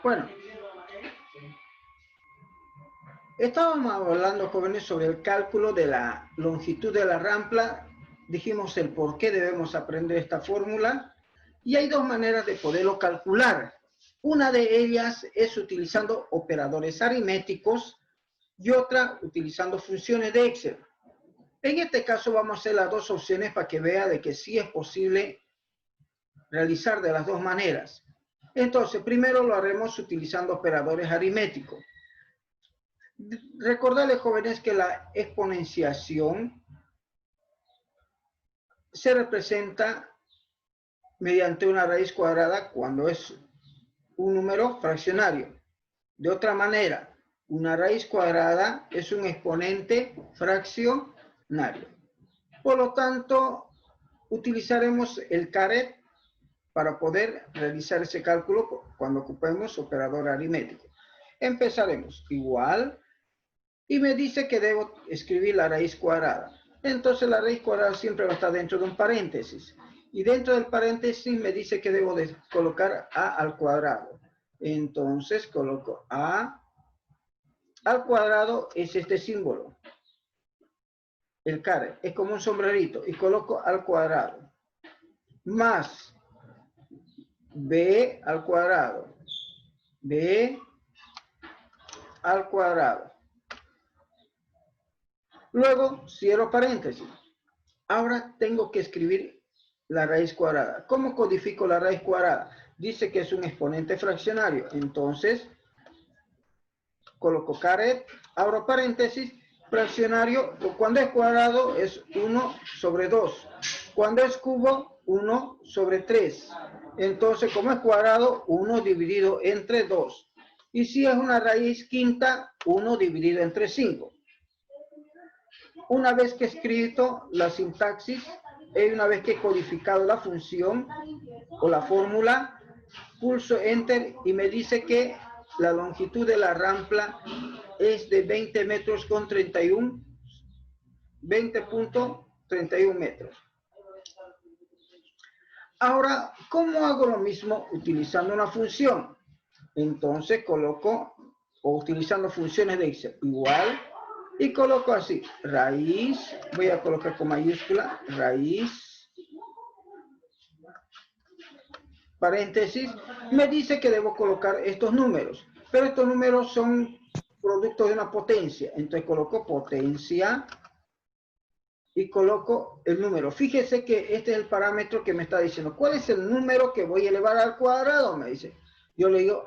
Bueno, estábamos hablando, jóvenes, sobre el cálculo de la longitud de la rampa. Dijimos el por qué debemos aprender esta fórmula. Y hay dos maneras de poderlo calcular. Una de ellas es utilizando operadores aritméticos y otra utilizando funciones de Excel. En este caso vamos a hacer las dos opciones para que vea de que sí es posible realizar de las dos maneras. Entonces, primero lo haremos utilizando operadores aritméticos. Recordarles, jóvenes, que la exponenciación se representa mediante una raíz cuadrada cuando es un número fraccionario. De otra manera, una raíz cuadrada es un exponente fraccionario. Por lo tanto, utilizaremos el caret para poder realizar ese cálculo cuando ocupemos operador aritmético. Empezaremos igual y me dice que debo escribir la raíz cuadrada. Entonces la raíz cuadrada siempre va a estar dentro de un paréntesis. Y dentro del paréntesis me dice que debo de colocar a al cuadrado. Entonces coloco a al cuadrado, es este símbolo. El caret es como un sombrerito y coloco al cuadrado. Más b al cuadrado. B al cuadrado. Luego cierro paréntesis. Ahora tengo que escribir la raíz cuadrada. ¿Cómo codifico la raíz cuadrada? Dice que es un exponente fraccionario. Entonces, coloco caret, abro paréntesis, fraccionario, cuando es cuadrado es 1 sobre 2. Cuando es cubo, 1 sobre 3. Entonces, como es cuadrado, 1 dividido entre 2. Y si es una raíz quinta, 1 dividido entre 5. Una vez que he escrito la sintaxis y una vez que he codificado la función o la fórmula, pulso Enter y me dice que la longitud de la rampa es de 20 metros con 20.31 metros. Ahora, ¿cómo hago lo mismo utilizando una función? Entonces coloco, o utilizando funciones de Excel, igual, y coloco así, raíz, voy a colocar con mayúscula, raíz, paréntesis, me dice que debo colocar estos números, pero estos números son productos de una potencia, entonces coloco potencia y coloco el número. Fíjese que este es el parámetro que me está diciendo, ¿cuál es el número que voy a elevar al cuadrado? Me dice, yo le digo,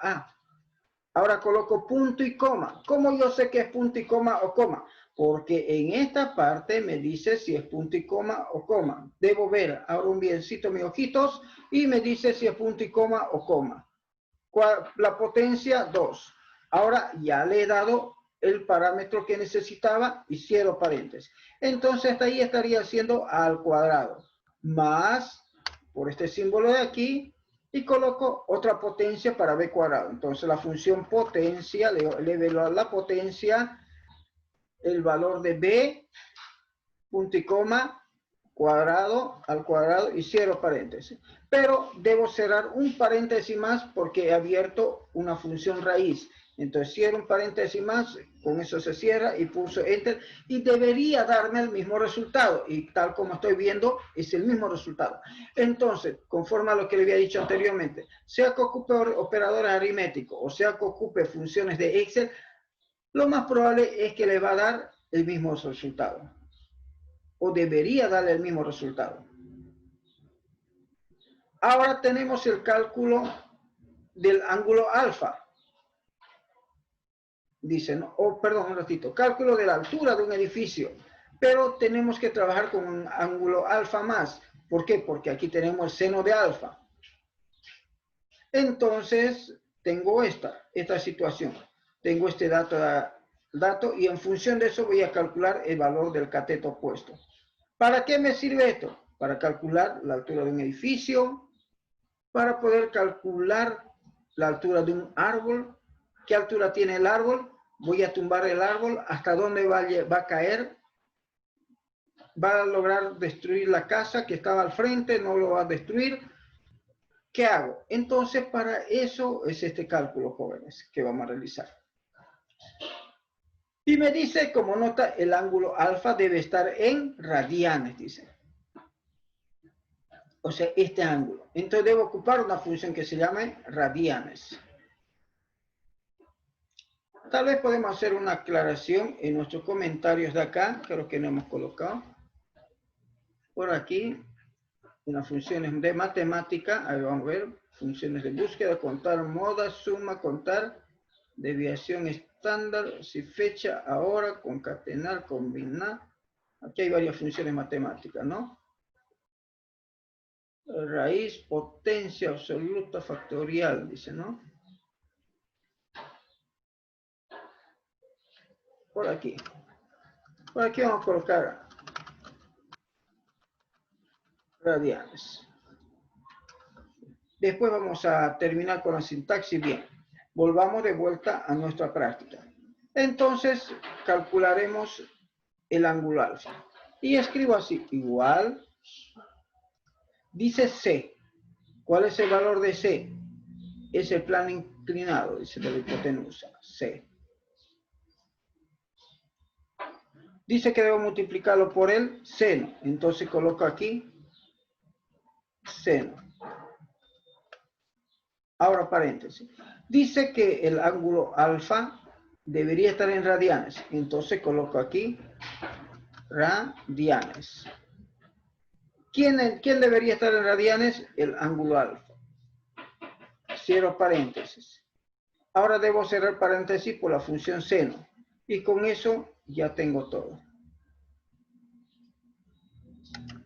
ahora coloco punto y coma. ¿Cómo yo sé que es punto y coma o coma? Porque en esta parte me dice si es punto y coma o coma. Debo ver, abro un biencito mis ojitos y me dice si es punto y coma o coma. La potencia 2. Ahora ya le he dado el parámetro que necesitaba y cierro paréntesis. Entonces hasta ahí estaría haciendo a al cuadrado. Más, por este símbolo de aquí, y coloco otra potencia para b cuadrado. Entonces la función potencia, le veo a la potencia el valor de b, punto y coma, cuadrado al cuadrado y cierro paréntesis. Pero debo cerrar un paréntesis más porque he abierto una función raíz. Entonces cierro un paréntesis más, con eso se cierra y pulso Enter y debería darme el mismo resultado. Y tal como estoy viendo, es el mismo resultado. Entonces, conforme a lo que le había dicho anteriormente, sea que ocupe operadores aritméticos o sea que ocupe funciones de Excel, lo más probable es que le va a dar el mismo resultado. O debería darle el mismo resultado. Ahora tenemos el cálculo del ángulo alfa. Dicen, perdón, un ratito, cálculo de la altura de un edificio. Pero tenemos que trabajar con un ángulo alfa más. ¿Por qué? Porque aquí tenemos el seno de alfa. Entonces, tengo esta situación. Tengo este dato y en función de eso voy a calcular el valor del cateto opuesto. ¿Para qué me sirve esto? Para calcular la altura de un edificio, para poder calcular la altura de un árbol, qué altura tiene el árbol, voy a tumbar el árbol, hasta dónde va a caer, va a lograr destruir la casa que estaba al frente, no lo va a destruir. ¿Qué hago? Entonces, para eso es este cálculo, jóvenes, que vamos a realizar. Y me dice, como nota, el ángulo alfa debe estar en radianes, dice. O sea, este ángulo. Entonces debo ocupar una función que se llame radianes. Tal vez podemos hacer una aclaración en nuestros comentarios de acá, creo que no hemos colocado. Por aquí, en las funciones de matemática, ahí vamos a ver, funciones de búsqueda, contar moda, suma, contar, desviación estándar, si fecha, ahora, concatenar, combinar. Aquí hay varias funciones matemáticas, ¿no? Raíz, potencia absoluta, factorial, dice, ¿no? Por aquí. Por aquí vamos a colocar radianes. Después vamos a terminar con la sintaxis bien. Volvamos de vuelta a nuestra práctica. Entonces, calcularemos el ángulo alfa. Y escribo así, igual, dice C. ¿Cuál es el valor de C? Es el plano inclinado, dice de la hipotenusa, C. Dice que debo multiplicarlo por el seno. Entonces coloco aquí seno. Ahora paréntesis. Dice que el ángulo alfa debería estar en radianes. Entonces coloco aquí radianes. ¿Quién debería estar en radianes? El ángulo alfa. Cierro paréntesis. Ahora debo cerrar paréntesis por la función seno. Y con eso ya tengo todo.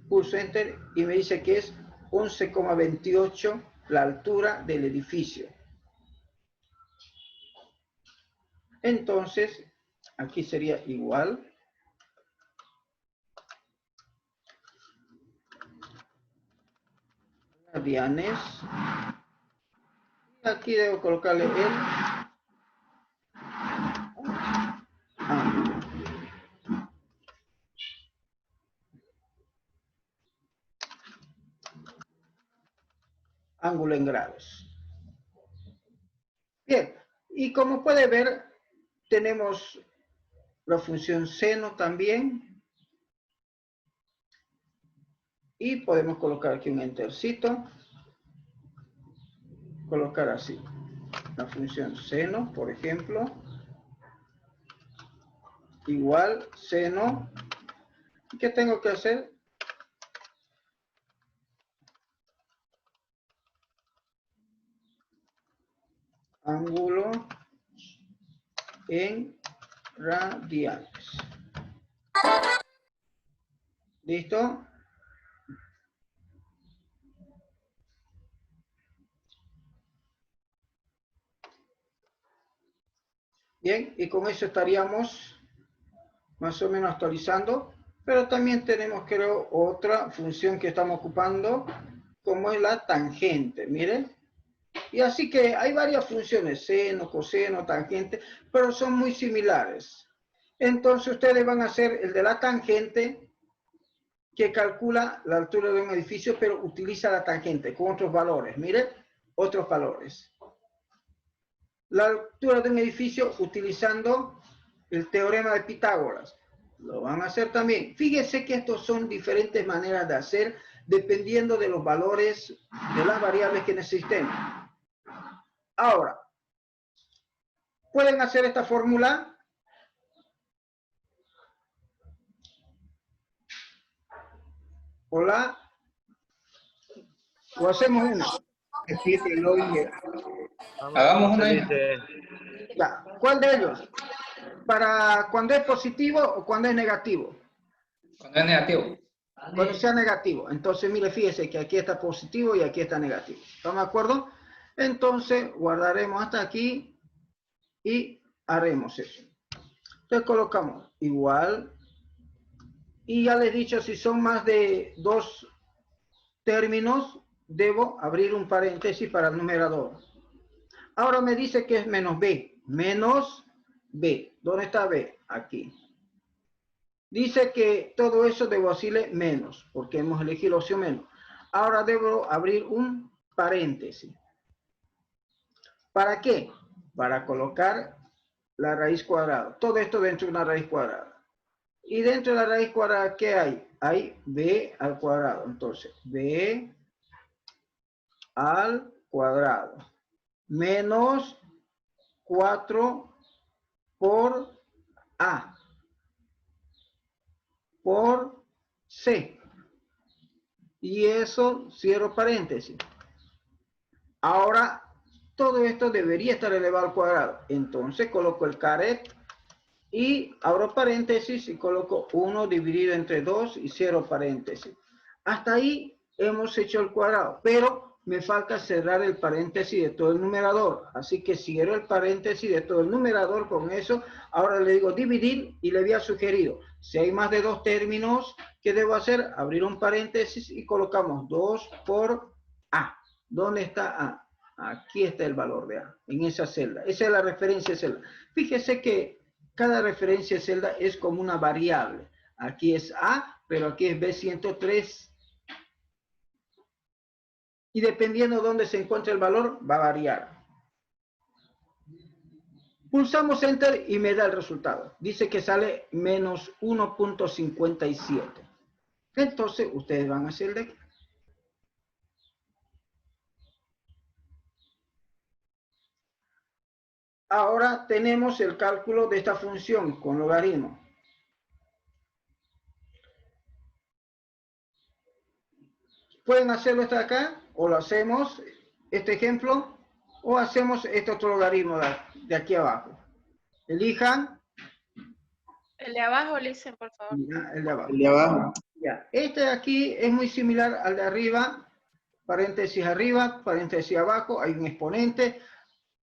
Pulso Enter y me dice que es 11,28 la altura del edificio. Entonces, aquí sería igual. Radianes. Aquí debo colocarle el ángulo. Ángulo en grados. Bien, y como puede ver, tenemos la función seno también. Y podemos colocar aquí un entercito. Colocar así. La función seno, por ejemplo. Igual seno. ¿Qué tengo que hacer? Ángulo en radianes. ¿Listo? Bien, y con eso estaríamos más o menos actualizando, pero también tenemos, creo, otra función que estamos ocupando, como es la tangente, miren. Y así que hay varias funciones, seno, coseno, tangente, pero son muy similares. Entonces ustedes van a hacer el de la tangente, que calcula la altura de un edificio, pero utiliza la tangente con otros valores. Miren, otros valores. La altura de un edificio utilizando el teorema de Pitágoras. Lo van a hacer también. Fíjense que estos son diferentes maneras de hacer dependiendo de los valores de las variables que necesitemos. Ahora, ¿pueden hacer esta fórmula? Hola. ¿O hacemos una? Hagamos una. Ya. ¿Cuál de ellos? ¿Para cuando es positivo o cuando es negativo? Cuando es negativo. Cuando sea negativo. Entonces, mire, fíjese que aquí está positivo y aquí está negativo. ¿Estamos de acuerdo? Entonces, guardaremos hasta aquí y haremos eso. Entonces, colocamos igual. Y ya les he dicho, si son más de dos términos, debo abrir un paréntesis para el numerador. Ahora me dice que es menos b. Menos b. ¿Dónde está b? Aquí. Dice que todo eso debo decirle menos, porque hemos elegido la opción menos. Ahora debo abrir un paréntesis. ¿Para qué? Para colocar la raíz cuadrada. Todo esto dentro de una raíz cuadrada. Y dentro de la raíz cuadrada, ¿qué hay? Hay b al cuadrado. Entonces, b al cuadrado menos 4 por a por c. Y eso, cierro paréntesis. Ahora, todo esto debería estar elevado al cuadrado. Entonces, coloco el caret y abro paréntesis y coloco 1 dividido entre 2 y cierro paréntesis. Hasta ahí hemos hecho el cuadrado, pero me falta cerrar el paréntesis de todo el numerador. Así que cierro el paréntesis de todo el numerador con eso. Ahora le digo dividir y le había sugerido, si hay más de 2 términos, ¿qué debo hacer? Abrir un paréntesis y colocamos 2 por a. ¿Dónde está a? Aquí está el valor de a, en esa celda. Esa es la referencia de celda. Fíjese que cada referencia de celda es como una variable. Aquí es A, pero aquí es B103. Y dependiendo de dónde se encuentre el valor, va a variar. Pulsamos Enter y me da el resultado. Dice que sale menos 1.57. Entonces, ustedes van a hacer el de aquí. Ahora tenemos el cálculo de esta función con logaritmo. Pueden hacerlo hasta acá, o lo hacemos, este ejemplo, o hacemos este otro logaritmo de aquí abajo. Elijan. El de abajo, listen, por favor. Ya, el de abajo. El de abajo. Ya, este de aquí es muy similar al de arriba, paréntesis arriba, paréntesis abajo, hay un exponente.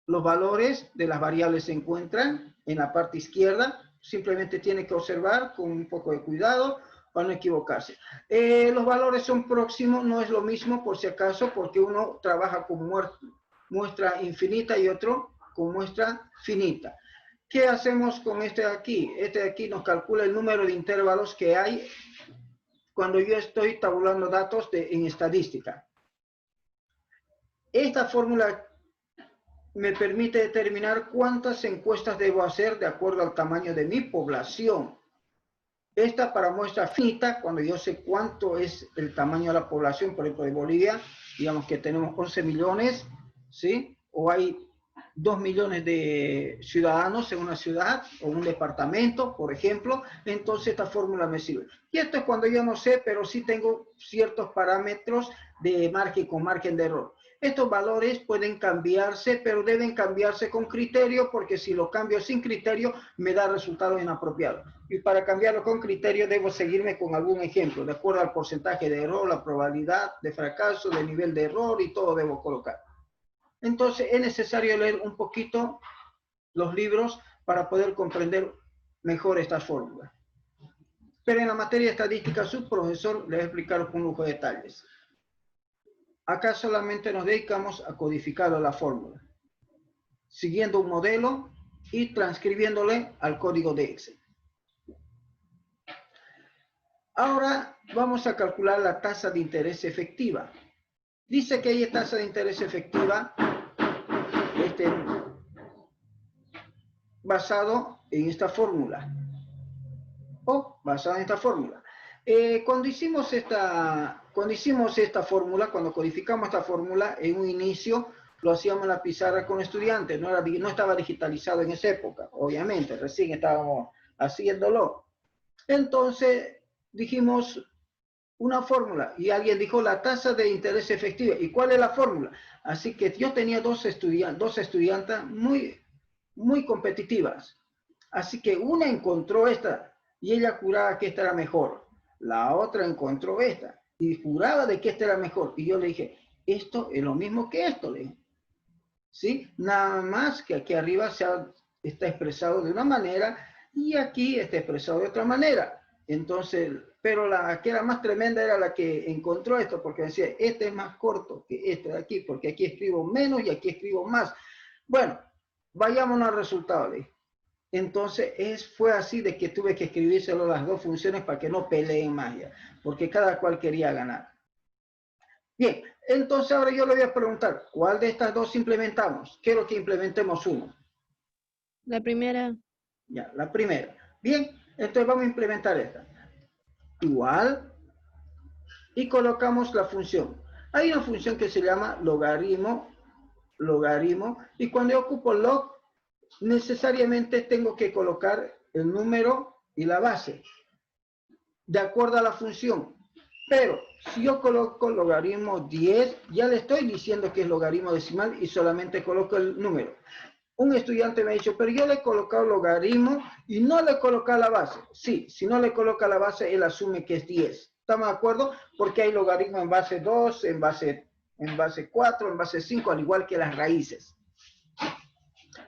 Los valores de las variables se encuentran en la parte izquierda, simplemente tiene que observar con un poco de cuidado para no equivocarse. Los valores son próximos, no es lo mismo por si acaso, porque uno trabaja con muestra infinita y otro con muestra finita. ¿Qué hacemos con este de aquí? Este de aquí nos calcula el número de intervalos que hay cuando yo estoy tabulando datos en estadística. Esta fórmula me permite determinar cuántas encuestas debo hacer de acuerdo al tamaño de mi población. Esta para muestra finita, cuando yo sé cuánto es el tamaño de la población, por ejemplo de Bolivia, digamos que tenemos 11 millones, ¿sí? O hay 2 millones de ciudadanos en una ciudad o un departamento, por ejemplo, entonces esta fórmula me sirve. Y esto es cuando yo no sé, pero sí tengo ciertos parámetros de margen con margen de error. Estos valores pueden cambiarse, pero deben cambiarse con criterio, porque si lo cambio sin criterio, me da resultados inapropiados. Y para cambiarlo con criterio, debo seguirme con algún ejemplo, de acuerdo al porcentaje de error, la probabilidad de fracaso, de nivel de error y todo debo colocar. Entonces, es necesario leer un poquito los libros para poder comprender mejor estas fórmulas. Pero en la materia de estadística, su profesor les va a explicar con lujo de detalles. Acá solamente nos dedicamos a codificar la fórmula, siguiendo un modelo y transcribiéndole al código de Excel. Ahora vamos a calcular la tasa de interés efectiva. Dice que hay tasa de interés efectiva basado en esta fórmula. O basado en esta fórmula. Cuando hicimos esta fórmula, cuando codificamos esta fórmula, en un inicio lo hacíamos en la pizarra con estudiantes, no estaba digitalizado en esa época, obviamente, recién estábamos haciéndolo. Entonces dijimos una fórmula y alguien dijo la tasa de interés efectiva. ¿Y cuál es la fórmula? Así que yo tenía dos estudiantes muy competitivas. Así que una encontró esta y ella juraba que esta era mejor. La otra encontró esta y juraba de que esta era mejor. Y yo le dije, esto es lo mismo que esto, le dije. ¿Sí? Nada más que aquí arriba está expresado de una manera y aquí está expresado de otra manera. Entonces, pero la que era más tremenda era la que encontró esto, porque decía, este es más corto que este de aquí, porque aquí escribo menos y aquí escribo más. Bueno, vayámonos al resultado, le dije. Entonces, fue así de que tuve que escribírselo las dos funciones para que no peleen más ya, porque cada cual quería ganar. Bien, entonces ahora yo le voy a preguntar, ¿cuál de estas dos implementamos? Quiero que implementemos uno. La primera. Ya, la primera. Bien, entonces vamos a implementar esta. Igual, y colocamos la función. Hay una función que se llama logaritmo, y cuando yo ocupo log, necesariamente tengo que colocar el número y la base, de acuerdo a la función. Pero si yo coloco logaritmo 10, ya le estoy diciendo que es logaritmo decimal y solamente coloco el número. Un estudiante me ha dicho, pero yo le he colocado logaritmo y no le he colocado la base. Sí, si no le coloca la base, él asume que es 10. ¿Estamos de acuerdo? Porque hay logaritmo en base 2, en base 4, en base 5, al igual que las raíces.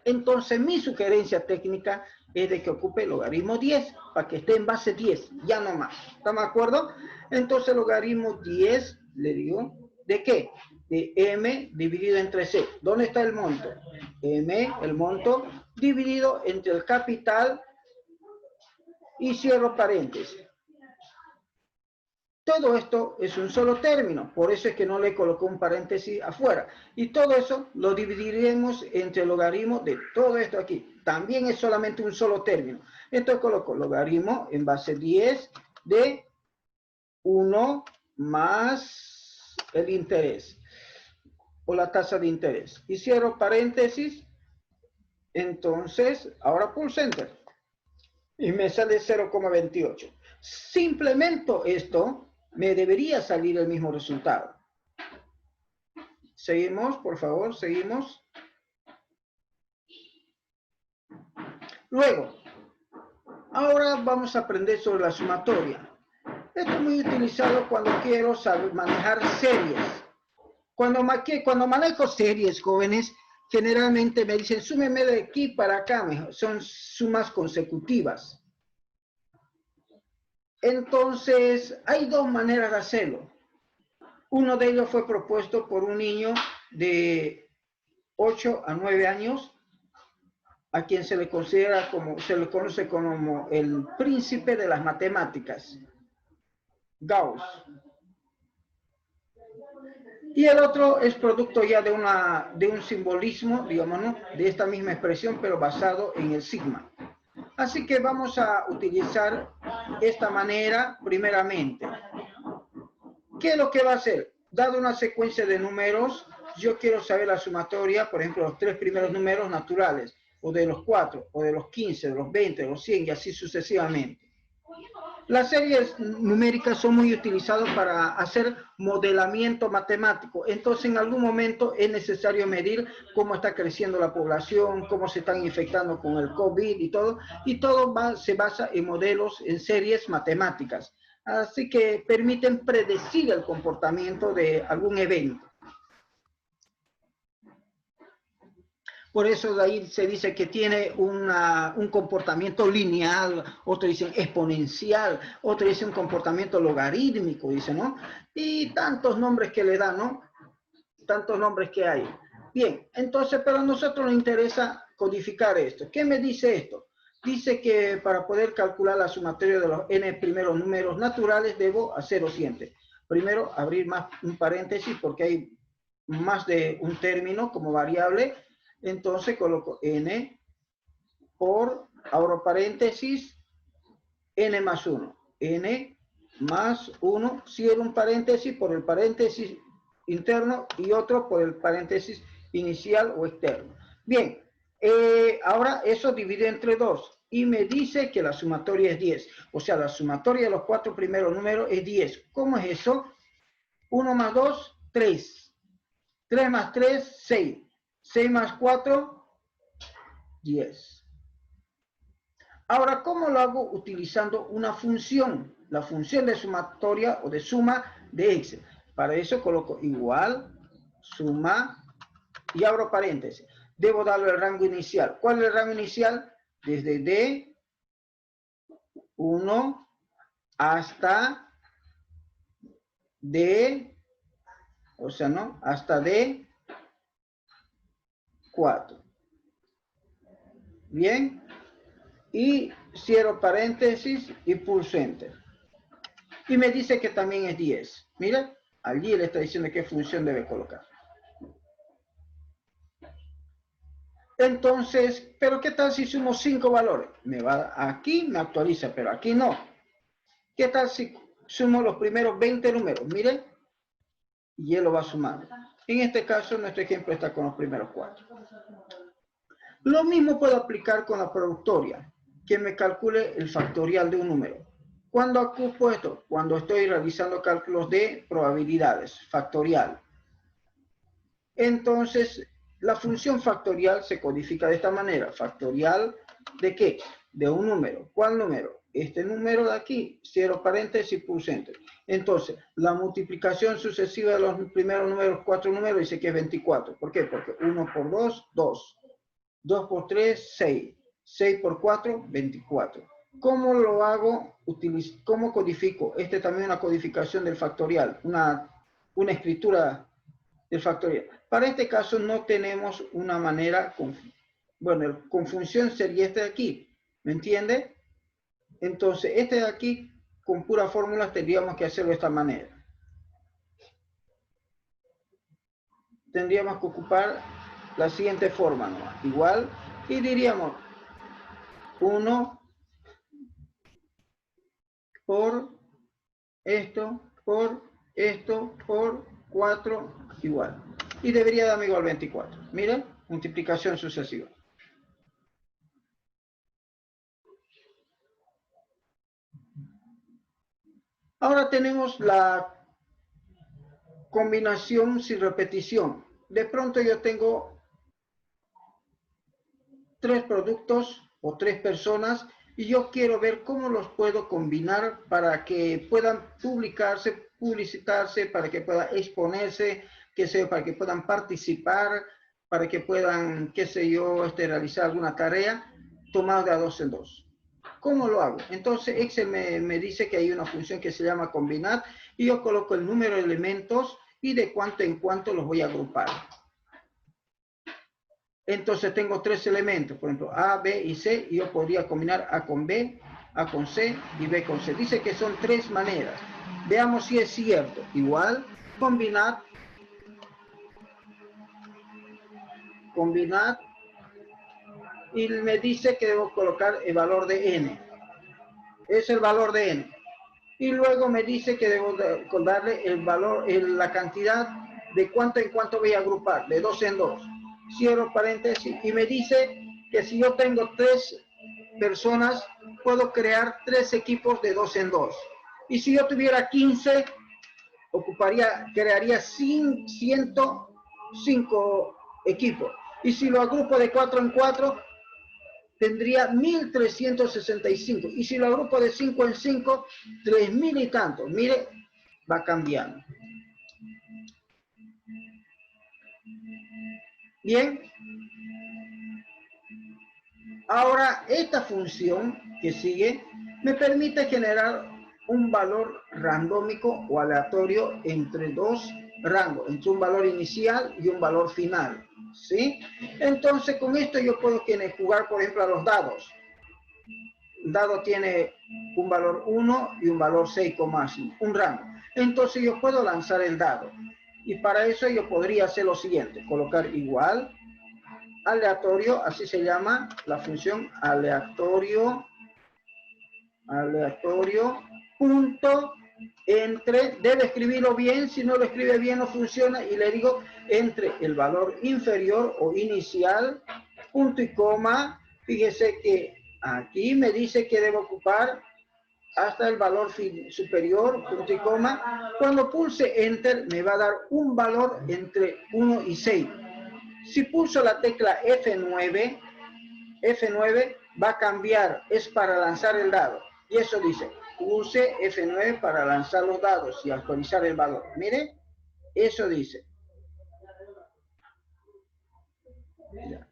Entonces, mi sugerencia técnica es de que ocupe logaritmo 10, para que esté en base 10, ya no más. ¿Estamos de acuerdo? Entonces, logaritmo 10, le digo, ¿de qué? De m dividido entre c. ¿Dónde está el monto? M, el monto, dividido entre el capital y cierro paréntesis. Todo esto es un solo término, por eso es que no le colocó un paréntesis afuera. Y todo eso lo dividiremos entre el logaritmo de todo esto aquí. También es solamente un solo término. Entonces coloco logaritmo en base 10 de 1 más el interés, o la tasa de interés. Y cierro paréntesis. Entonces, ahora pulso Enter. Y me sale 0,28. Si implemento esto, me debería salir el mismo resultado. Seguimos, por favor, seguimos. Luego, ahora vamos a aprender sobre la sumatoria. Esto es muy utilizado cuando quiero saber manejar series. Cuando manejo series, jóvenes, generalmente me dicen, súmeme de aquí para acá, son sumas consecutivas. Entonces, hay dos maneras de hacerlo. Uno de ellos fue propuesto por un niño de 8 a 9 años, a quien se le conoce como el príncipe de las matemáticas, Gauss. Y el otro es producto ya de un simbolismo, digamos, ¿no?, de esta misma expresión, pero basado en el sigma. Así que vamos a utilizar esta manera primeramente. ¿Qué es lo que va a hacer? Dado una secuencia de números, yo quiero saber la sumatoria, por ejemplo, los 3 primeros números naturales, o de los 4, o de los 15, de los 20, de los 100, y así sucesivamente. Las series numéricas son muy utilizadas para hacer modelamiento matemático. Entonces, en algún momento es necesario medir cómo está creciendo la población, cómo se están infectando con el COVID y todo se basa en modelos, en series matemáticas. Así que permiten predecir el comportamiento de algún evento. Por eso de ahí se dice que tiene un comportamiento lineal, otros dicen exponencial, otros dicen un comportamiento logarítmico, dicen, ¿no? Y tantos nombres que le dan, ¿no? Tantos nombres que hay. Bien, entonces, pero a nosotros nos interesa codificar esto. ¿Qué me dice esto? Dice que para poder calcular la sumatoria de los n primeros números naturales, debo hacer lo siguiente. Primero, abrir más un paréntesis porque hay más de un término como variable. Entonces coloco n por, abro paréntesis, n más 1. N más 1, cierro un paréntesis por el paréntesis interno y otro por el paréntesis inicial o externo. Bien, ahora eso divide entre 2 y me dice que la sumatoria es 10. O sea, la sumatoria de los 4 primeros números es 10. ¿Cómo es eso? 1 más 2, 3. 3 más 3, 6. 6 más 4, 10. Ahora, ¿cómo lo hago? Utilizando una función, la función de sumatoria o de suma de Excel. Para eso coloco igual, suma, y abro paréntesis. Debo darle el rango inicial. ¿Cuál es el rango inicial? Desde D1 hasta D, o sea, ¿no? Hasta D4. Bien. Y cierro paréntesis y pulso Enter. Y me dice que también es 10. Mira, Allí le está diciendo qué función debe colocar. Entonces, ¿pero qué tal si sumo 5 valores? Aquí me actualiza, pero aquí no. ¿Qué tal si sumo los primeros 20 números? Miren, y él lo va sumando. En este caso, nuestro ejemplo está con los primeros 4. Lo mismo puedo aplicar con la productoria, que me calcule el factorial de un número. ¿Cuándo ocupo esto? Cuando estoy realizando cálculos de probabilidades, factorial. Entonces, la función factorial se codifica de esta manera. ¿Factorial de qué? De un número. ¿Cuál número? Este número de aquí, cierro paréntesis, pulso enter. Entonces, la multiplicación sucesiva de los primeros números, 4 números, dice que es 24. ¿Por qué? Porque 1 por 2, 2. 2 por 3, 6. 6 por 4, 24. ¿Cómo lo hago? ¿Cómo codifico? Este también es una codificación del factorial, una escritura del factorial. Para este caso no tenemos una manera, bueno, con función sería este de aquí, ¿me entiende? Entonces, este de aquí, con puras fórmulas, tendríamos que hacerlo de esta manera. Tendríamos que ocupar la siguiente forma, ¿no? Igual, y diríamos 1 por esto, por 4, igual. Y debería darme igual 24. Miren, multiplicación sucesiva. Ahora tenemos la combinación sin repetición. De pronto yo tengo 3 productos o 3 personas y yo quiero ver cómo los puedo combinar para que puedan publicarse, publicitarse, para que puedan exponerse, para que puedan participar, para que puedan, qué sé yo, realizar alguna tarea tomada de a 2 en 2. ¿Cómo lo hago? Entonces Excel me dice que hay una función que se llama combinar y yo coloco el número de elementos y de cuánto en cuánto los voy a agrupar. Entonces tengo 3 elementos, por ejemplo, A, B y C, y yo podría combinar A con B, A con C y B con C. Dice que son 3 maneras. Veamos si es cierto. Igual, combinar, y me dice que debo colocar el valor de N. Es el valor de N. Y luego me dice que debo darle el valor, la cantidad de cuánto en cuánto voy a agrupar, de 2 en 2. Cierro paréntesis y me dice que si yo tengo 3 personas, puedo crear 3 equipos de 2 en 2. Y si yo tuviera 15, crearía 105 equipos. Y si lo agrupo de 4 en 4, tendría 1365. Y si lo agrupo de 5 en 5, 3000 y tanto. Mire, va cambiando. Bien. Ahora, esta función que sigue me permite generar un valor randómico o aleatorio entre 2 rangos, entre un valor inicial y un valor final. ¿Sí? Entonces, con esto yo puedo jugar, por ejemplo, a los dados. El dado tiene un valor 1 y un valor 6 como máximo, un rango. Entonces, yo puedo lanzar el dado. Y para eso yo podría hacer lo siguiente, colocar igual, aleatorio, así se llama la función aleatorio, punto, entre, debe escribirlo bien, si no lo escribe bien no funciona, y le digo entre el valor inferior o inicial, punto y coma. Fíjese que aquí me dice que debo ocupar hasta el valor superior, punto y coma. Cuando pulse enter me va a dar un valor entre 1 y 6. Si pulso la tecla F9 va a cambiar, es para lanzar el dado. Y eso dice, pulse F9 para lanzar los dados y actualizar el valor. Mire, eso dice. Ya.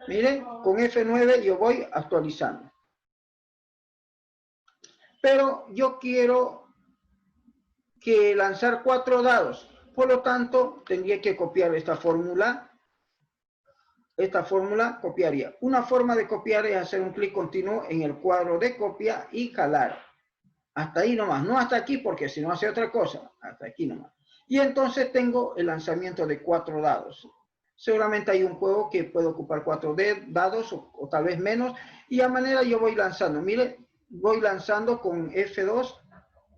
Mire, con F9 yo voy actualizando. Pero yo quiero que lanzar 4 dados. Por lo tanto, tendría que copiar esta fórmula. Esta fórmula copiaría. Una forma de copiar es hacer un clic continuo en el cuadro de copia y jalar. Hasta ahí nomás. No hasta aquí porque si no hace otra cosa. Hasta aquí nomás. Y entonces tengo el lanzamiento de 4 dados. Seguramente hay un juego que puede ocupar 4 dados o tal vez menos. Y a manera yo voy lanzando. Mire, voy lanzando con F2.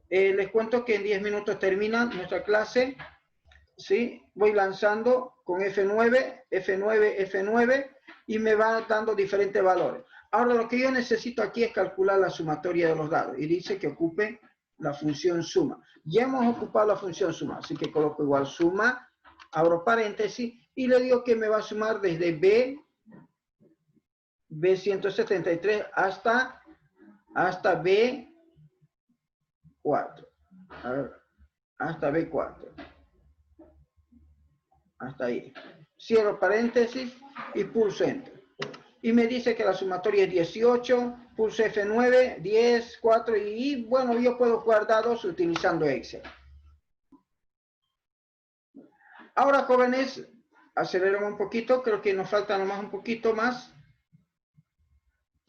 Les cuento que en 10 minutos termina nuestra clase. ¿Sí? Voy lanzando con F9, F9, F9 y me va dando diferentes valores. Ahora lo que yo necesito aquí es calcular la sumatoria de los dados y dice que ocupe la función suma. Ya hemos ocupado la función suma, así que coloco igual suma, abro paréntesis y le digo que me va a sumar desde B173 hasta B4. A ver, hasta B4. Hasta ahí. Cierro paréntesis y pulso Enter. Y me dice que la sumatoria es 18, pulso F9, 10, 4 y bueno, yo puedo jugar dados utilizando Excel. Ahora, jóvenes, aceleramos un poquito, creo que nos falta nomás un poquito más.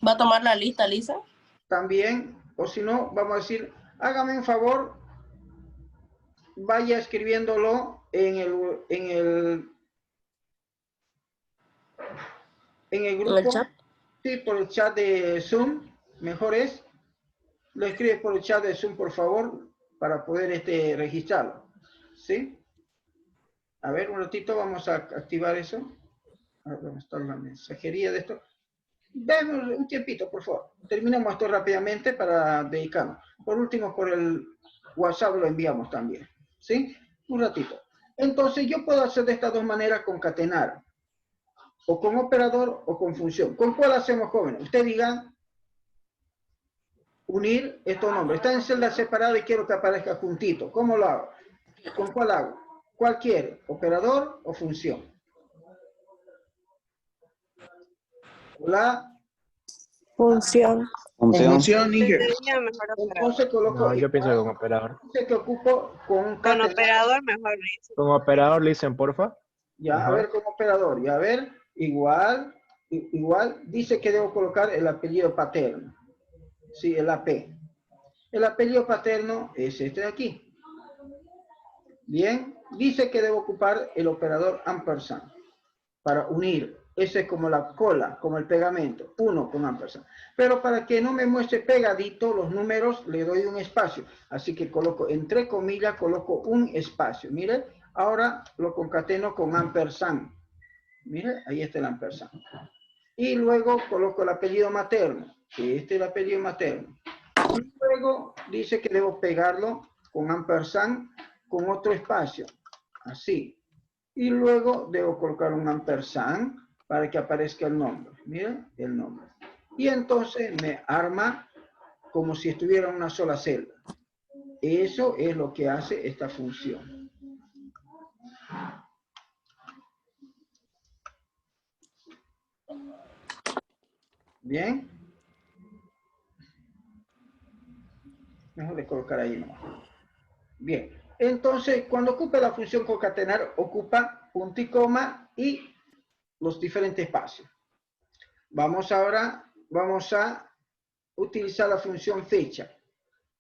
¿Va a tomar la lista, Lisa? También, o si no, vamos a decir, hágame un favor, vaya escribiéndolo en el grupo. ¿En el chat? Sí, por el chat de Zoom, mejor es. Lo escribe por el chat de Zoom, por favor, para poder registrarlo. ¿Sí? A ver, un ratito, vamos a activar eso. A ver, ¿dónde está la mensajería de esto? Dame un tiempito, por favor. Terminamos esto rápidamente para dedicarnos. Por último, por el WhatsApp lo enviamos también. ¿Sí? Un ratito. Entonces, yo puedo hacer de estas dos maneras concatenar. O con operador o con función. ¿Con cuál hacemos, jóvenes? Usted diga, unir estos nombres. Está en celda separada y quiero que aparezca juntito. ¿Cómo lo hago? ¿Con cuál hago? ¿Cuál quiere? ¿Operador o función? La Función. Función, Níger. Sería mejor operador. entonces coloco. No, yo pienso con operador. Dice que ocupo con Con operador mejor dice. Con operador, listen, porfa. Ya, a Ajá. ver, como operador. Ya, a ver, igual, dice que debo colocar el apellido paterno. Sí, el AP. El apellido paterno es este de aquí. Bien, dice que debo ocupar el operador ampersand para unir. Ese es como la cola, como el pegamento, uno con ampersand. Pero para que no me muestre pegadito los números, le doy un espacio. Así que coloco, entre comillas, coloco un espacio. Mire, ahora lo concateno con ampersand. Mire, ahí está el ampersand. Y luego coloco el apellido materno, que este es el apellido materno. Y luego dice que debo pegarlo con ampersand con otro espacio, así. Y luego debo colocar un ampersand para que aparezca el nombre. Miren, el nombre. Y entonces me arma como si estuviera en una sola celda. Eso es lo que hace esta función. Bien. Mejor de colocar ahí nomás. Bien. Entonces, cuando ocupe la función concatenar, ocupa punto y coma y los diferentes espacios. Vamos a utilizar la función fecha.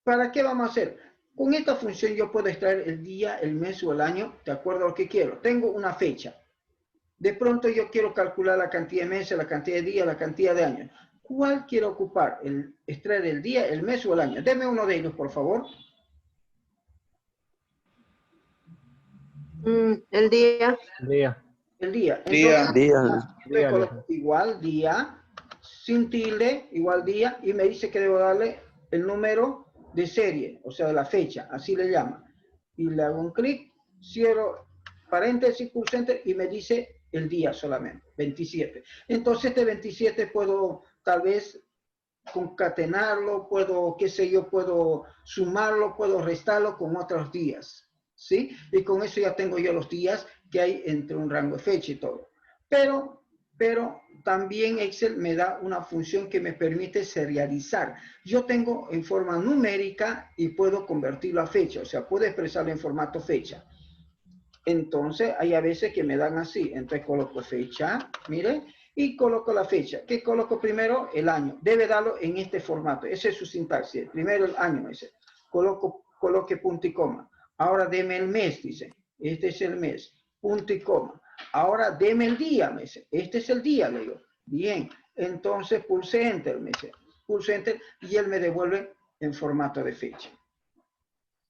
¿Para qué vamos a hacer? Con esta función yo puedo extraer el día, el mes o el año, de acuerdo a lo que quiero. Tengo una fecha. De pronto yo quiero calcular la cantidad de meses, la cantidad de días, la cantidad de años. ¿Cuál quiero ocupar? ¿Extraer el día, el mes o el año? Deme uno de ellos, por favor. El día. Día. El día. Día. Entonces, coloco igual día, sin tilde, igual día, y me dice que debo darle el número de serie, o sea, de la fecha, así le llama. Y le hago un clic, cierro paréntesis, pulso enter, y me dice el día solamente, 27. Entonces este 27 puedo tal vez concatenarlo, puedo, qué sé yo, puedo sumarlo, puedo restarlo con otros días, ¿sí? Y con eso ya tengo yo los días que hay entre un rango de fecha y todo. Pero también Excel me da una función que me permite serializar. Yo tengo en forma numérica y puedo convertirlo a fecha, o sea, puedo expresarlo en formato fecha. Entonces, hay a veces que me dan así. Entonces, coloco fecha, mire, y coloco la fecha. ¿Qué coloco primero? El año. Debe darlo en este formato. Ese es su sintaxis. Primero el año ese. Coloque punto y coma. Ahora deme el mes, dice. Este es el mes. Punto y coma. Ahora deme el día, me dice. Este es el día, le digo. Bien. Entonces pulse Enter, me dice. Pulse Enter y él me devuelve en formato de fecha.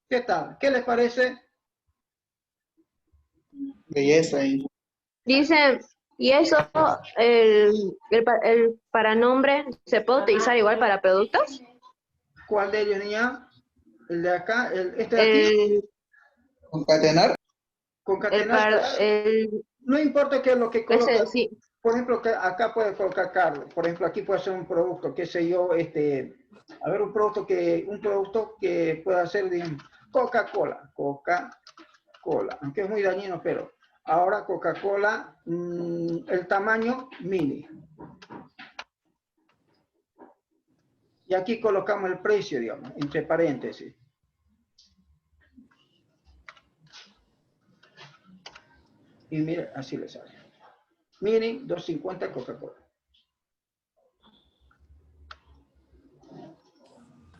¿Qué tal? ¿Qué les parece? Belleza ahí. Dice, ¿y eso, el paranombre, se puede utilizar igual para productos? ¿Cuál de ellos, niña? El de acá, este de aquí. El, Concatenar. el, Concatenar. No importa qué es lo que coloca. ese, sí. Por ejemplo, que acá puede colocar Carlos. Por ejemplo, aquí puede ser un producto, qué sé yo, a ver, un producto que pueda ser de Coca-Cola. Coca-Cola. Aunque es muy dañino, pero ahora Coca-Cola, el tamaño mini. Y aquí colocamos el precio, digamos, entre paréntesis. Y mire, así le sale. Mini, 2.50 Coca-Cola.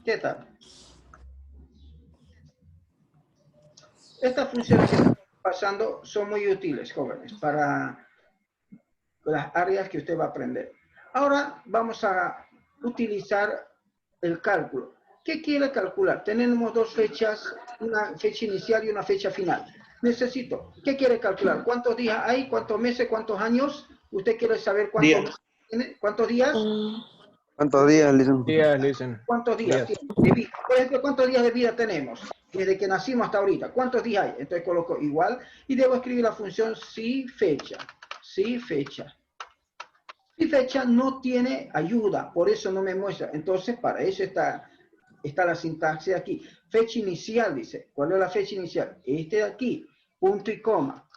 ¿Qué tal? Estas funciones que están pasando son muy útiles, jóvenes, para las áreas que usted va a aprender. Ahora vamos a utilizar el cálculo. ¿Qué quiere calcular? Tenemos dos fechas, una fecha inicial y una fecha final. Necesito, ¿qué quiere calcular? ¿Cuántos días hay? ¿Cuántos meses? ¿Cuántos años? ¿Usted quiere saber cuántos tiene? ¿Cuántos días? ¿Cuántos días, Lison? Días, listen. ¿Cuántos días tiene de vida? Por ejemplo, ¿cuántos días de vida tenemos? Desde que nacimos hasta ahorita. ¿Cuántos días hay? Entonces coloco igual y debo escribir la función si fecha. Si fecha. Si fecha no tiene ayuda, por eso no me muestra. Entonces, para eso está la sintaxis aquí. Fecha inicial, dice. ¿Cuál es la fecha inicial? Este de aquí. Punto y coma.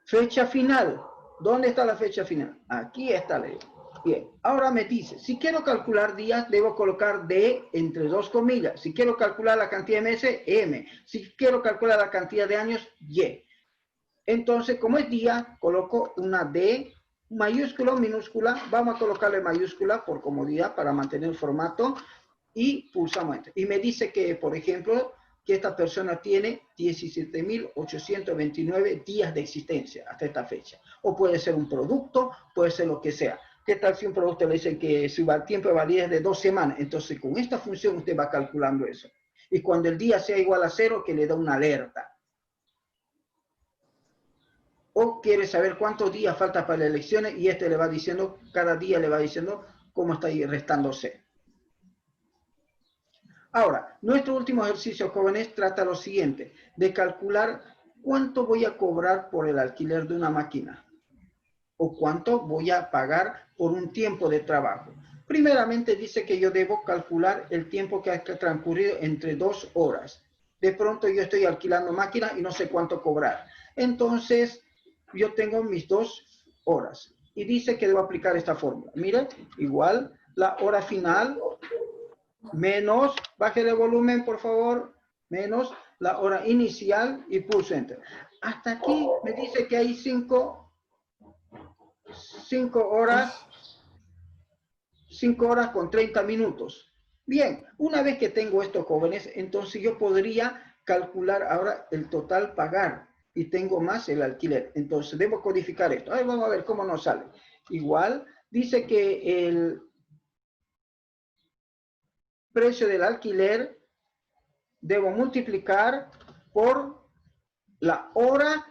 Fecha final. ¿Dónde está la fecha final? Aquí está, le digo. Bien, ahora me dice, si quiero calcular días, debo colocar D entre dos comillas. Si quiero calcular la cantidad de meses, M. Si quiero calcular la cantidad de años, Y. Entonces, como es día, coloco una D mayúscula o minúscula. Vamos a colocarle mayúscula por comodidad para mantener el formato. Y pulsamos Enter. Y me dice que, por ejemplo, que esta persona tiene 17.829 días de existencia hasta esta fecha. O puede ser un producto, puede ser lo que sea. ¿Qué tal si un producto le dice que su tiempo de validez es de 2 semanas? Entonces, con esta función usted va calculando eso. Y cuando el día sea igual a 0, que le da una alerta. O quiere saber cuántos días falta para las elecciones y le va diciendo, cada día le va diciendo cómo está ahí restándose. Ahora, nuestro último ejercicio, jóvenes, trata lo siguiente, de calcular cuánto voy a cobrar por el alquiler de una máquina o cuánto voy a pagar por un tiempo de trabajo. Primeramente dice que yo debo calcular el tiempo que ha transcurrido entre 2 horas. De pronto yo estoy alquilando máquina y no sé cuánto cobrar. Entonces, yo tengo mis 2 horas y dice que debo aplicar esta fórmula. Mire, igual la hora final menos, baje de volumen por favor, menos la hora inicial y pulso Enter. Hasta aquí me dice que hay 5 horas con 30 minutos. Bien, una vez que tengo esto, jóvenes, entonces yo podría calcular ahora el total pagar y tengo más el alquiler. Entonces debo codificar esto. Ahora vamos a ver cómo nos sale. Igual, dice que el precio del alquiler debo multiplicar por la hora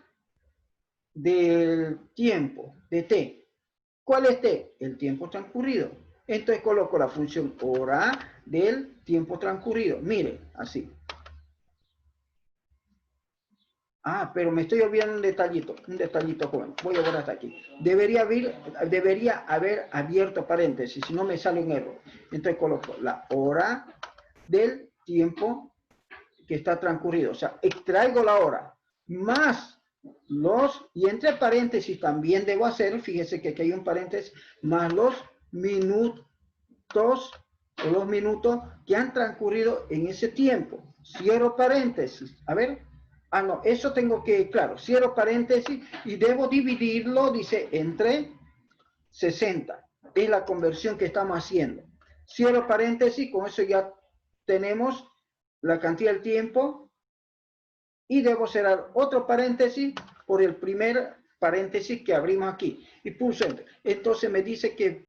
del tiempo, de T. ¿Cuál es T? El tiempo transcurrido. Entonces coloco la función hora del tiempo transcurrido. Mire, así. Ah, pero me estoy olvidando un detallito joven. Voy a borrar hasta aquí. Debería haber abierto paréntesis, si no me sale un error. Entonces coloco la hora del tiempo que está transcurrido. O sea, extraigo la hora más y entre paréntesis también debo hacer, fíjese que aquí hay un paréntesis, más los minutos o los minutos que han transcurrido en ese tiempo. Cierro paréntesis. A ver. Ah, no, eso tengo que, claro, cierro paréntesis y debo dividirlo, dice, entre 60. Es la conversión que estamos haciendo. Cierro paréntesis, con eso ya tenemos la cantidad del tiempo y debo cerrar otro paréntesis por el primer paréntesis que abrimos aquí y pulso Enter. Entonces me dice que